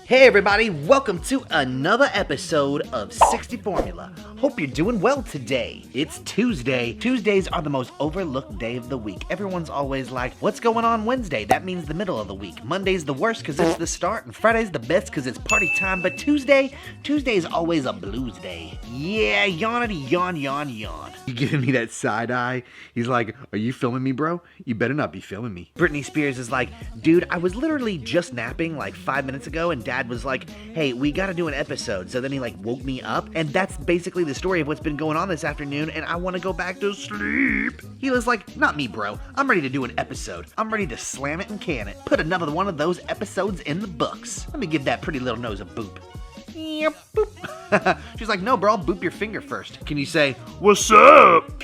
Hey everybody, welcome to another episode of 60 Formula. Hope you're doing well today. It's Tuesday. Tuesdays are the most overlooked day of the week. Everyone's always like, what's going on Wednesday? That means the middle of the week. Monday's the worst because it's the start, and Friday's the best because it's party time, but Tuesday is always a blues day. Yeah, yawnity yawn. You giving me that side eye? He's like, are you filming me, bro? You better not be filming me. Britney Spears is like, dude, I was literally just napping like 5 minutes ago, and Dad was like, hey, we gotta do an episode. So then he like woke me up, and that's basically the story of what's been going on this afternoon, and I want to go back to sleep. He was like, not me, bro. I'm ready to do an episode. I'm ready to slam it and can it. Put another one of those episodes in the books. Let me give that pretty little nose a boop. Yep, boop. She's like, no, bro, I'll boop your finger first. Can you say, what's up?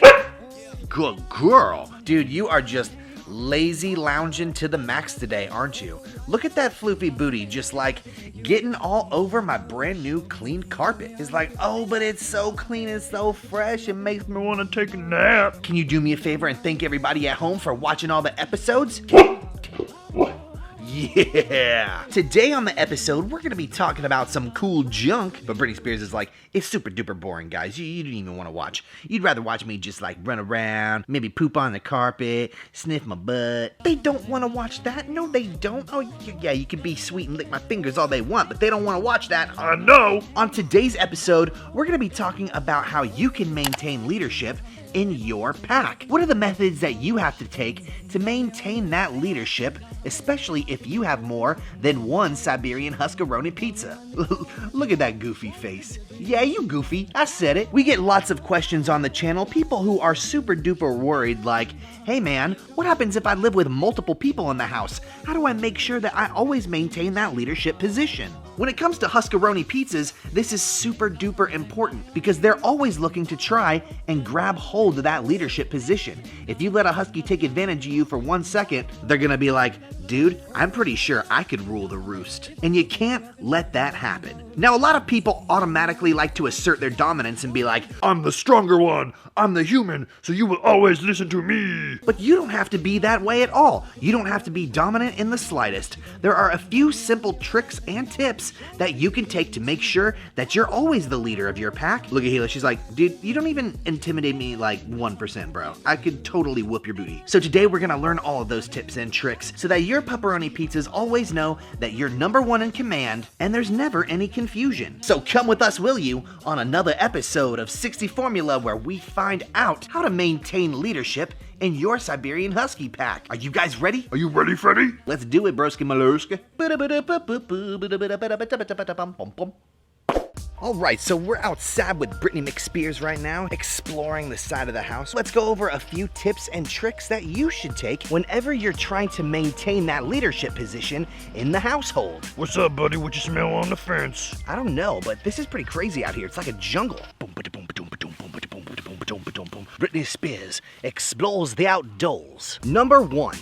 Good girl. Dude, you are just lazy lounging to the max today, aren't you? Look at that floofy booty just like getting all over my brand new clean carpet. It's like, oh, but it's so clean and so fresh, it makes me want to take a nap. Can you do me a favor and thank everybody at home for watching all the episodes? Yeah! Today on the episode, we're going to be talking about some cool junk, but Britney Spears is like, it's super duper boring, guys. You don't even want to watch. You'd rather watch me just like run around, maybe poop on the carpet, sniff my butt. They don't want to watch that. No, they don't. Oh, yeah, you can be sweet and lick my fingers all they want, but they don't want to watch that. I know! On today's episode, we're going to be talking about how you can maintain leadership in your pack. What are the methods that you have to take to maintain that leadership, especially if you have more than one Siberian Huskaroni pizza? Look at that goofy face. Yeah, you goofy. I said it. We get lots of questions on the channel, people who are super duper worried like, hey man, what happens if I live with multiple people in the house? How do I make sure that I always maintain that leadership position? When it comes to Huskaroni pizzas, this is super duper important because they're always looking to try and grab hold of that leadership position. If you let a Husky take advantage of you for 1 second, they're gonna be like, dude, I'm pretty sure I could rule the roost. And you can't let that happen. Now, a lot of people automatically like to assert their dominance and be like, I'm the stronger one, I'm the human, so you will always listen to me. But you don't have to be that way at all. You don't have to be dominant in the slightest. There are a few simple tricks and tips that you can take to make sure that you're always the leader of your pack. Look at Hila, she's like, dude, you don't even intimidate me like 1%, bro. I could totally whoop your booty. So today we're gonna learn all of those tips and tricks so that your pepperoni pizzas always know that you're number one in command and there's never any confusion. So come with us, will you, on another episode of 60 Formula where we find out how to maintain leadership in your Siberian Husky pack. Are you guys ready? Are you ready, Freddy? Let's do it, broski malurska. Alright, so we're outside with Britney McSpears right now, exploring the side of the house. Let's go over a few tips and tricks that you should take whenever you're trying to maintain that leadership position in the household. What's up, buddy? What you smell on the fence? I don't know, but this is pretty crazy out here. It's like a jungle. Britney Spears explores the outdoors. Number 1.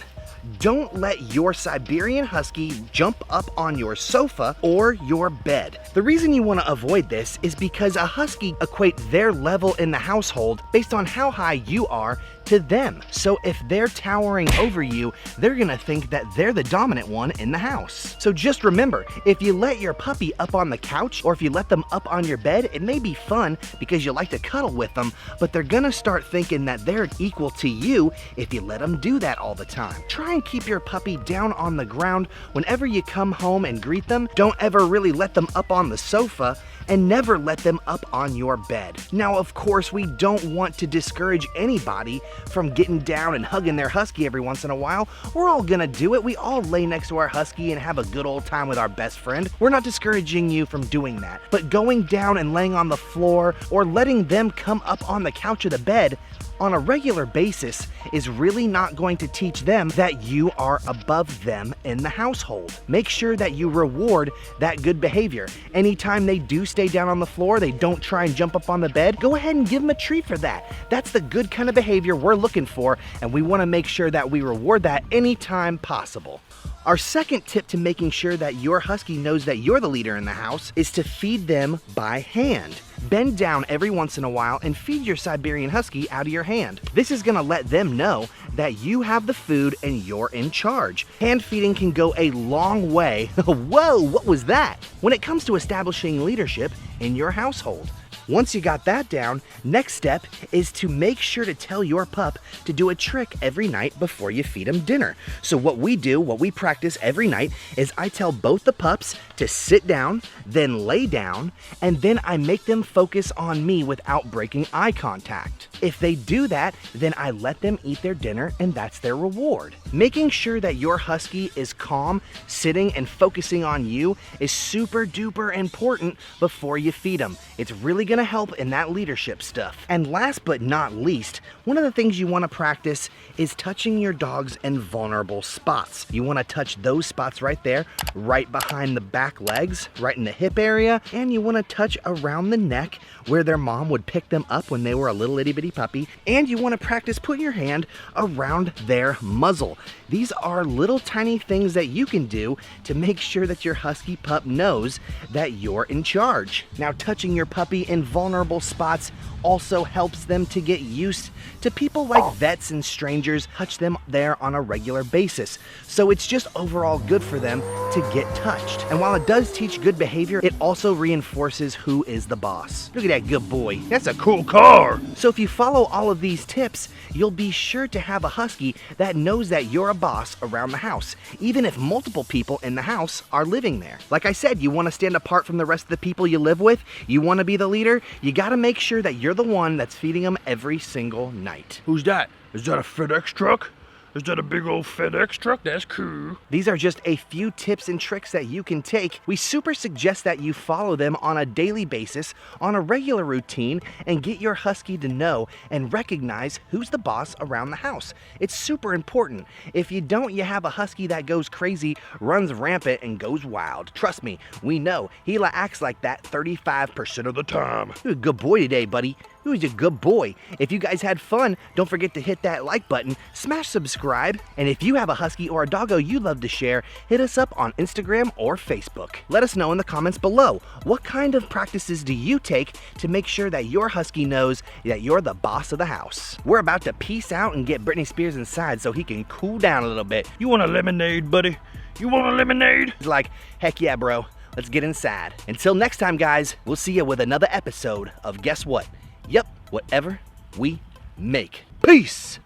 Don't let your Siberian Husky jump up on your sofa or your bed. The reason you want to avoid this is because a Husky equates their level in the household based on how high you are to them. So if they're towering over you, they're gonna think that they're the dominant one in the house. So just remember, if you let your puppy up on the couch or if you let them up on your bed, it may be fun because you like to cuddle with them, but they're gonna start thinking that they're equal to you if you let them do that all the time. Try and keep your puppy down on the ground whenever you come home and greet them. Don't ever really let them up on the sofa, and never let them up on your bed. Now, of course, we don't want to discourage anybody from getting down and hugging their Husky every once in a while. We're all gonna do it. We all lay next to our Husky and have a good old time with our best friend. We're not discouraging you from doing that. But going down and laying on the floor or letting them come up on the couch or the bed on a regular basis is really not going to teach them that you are above them in the household. Make sure that you reward that good behavior. Anytime they do stay down on the floor, they don't try and jump up on the bed, go ahead and give them a treat for that. That's the good kind of behavior we're looking for, and we want to make sure that we reward that anytime possible. Our second tip to making sure that your Husky knows that you're the leader in the house is to feed them by hand. Bend down every once in a while and feed your Siberian Husky out of your hand. This is gonna let them know that you have the food and you're in charge. Hand feeding can go a long way. Whoa, what was that? when it comes to establishing leadership in your household. Once you got that down, next step is to make sure to tell your pup to do a trick every night before you feed him dinner. So what we practice every night is I tell both the pups to sit down, then lay down, and then I make them focus on me without breaking eye contact. If they do that, then I let them eat their dinner, and that's their reward. Making sure that your husky is calm, sitting, and focusing on you is super duper important before you feed them. It's really going to help in that leadership stuff. And last but not least, one of the things you want to practice is touching your dog's invulnerable spots. You want to touch those spots right there, right behind the back legs, right in the hip area, and you want to touch around the neck where their mom would pick them up when they were a little itty bitty puppy, and you want to practice putting your hand around their muzzle. These are little tiny things that you can do to make sure that your husky pup knows that you're in charge. Now, touching your puppy in vulnerable spots also helps them to get used to people like vets and strangers touch them there on a regular basis. So it's just overall good for them to get touched. And while it does teach good behavior, it also reinforces who is the boss. Look at that good boy. That's a cool car. So if you follow all of these tips, you'll be sure to have a husky that knows that you're a boss around the house, even if multiple people in the house are living there. Like I said, you want to stand apart from the rest of the people you live with, you want to be the leader, you got to make sure that you're the one that's feeding them every single night. Who's that? Is that a FedEx truck? Is that a big old FedEx truck? That's cool. These are just a few tips and tricks that you can take. We super suggest that you follow them on a daily basis, on a regular routine, and get your husky to know and recognize who's the boss around the house. It's super important. If you don't, you have a husky that goes crazy, runs rampant, and goes wild. Trust me, we know. He acts like that 35% of the time. You're a good boy today, buddy. He was a good boy. If you guys had fun, don't forget to hit that like button, smash subscribe, and if you have a husky or a doggo you'd love to share, hit us up on Instagram or Facebook. Let us know in the comments below, what kind of practices do you take to make sure that your husky knows that you're the boss of the house? We're about to peace out and get Britney Spears inside so he can cool down a little bit. You want a lemonade, buddy? You want a lemonade? He's like, heck yeah, bro. Let's get inside. Until next time, guys, we'll see you with another episode of Guess What? Yep, whatever we make. Peace!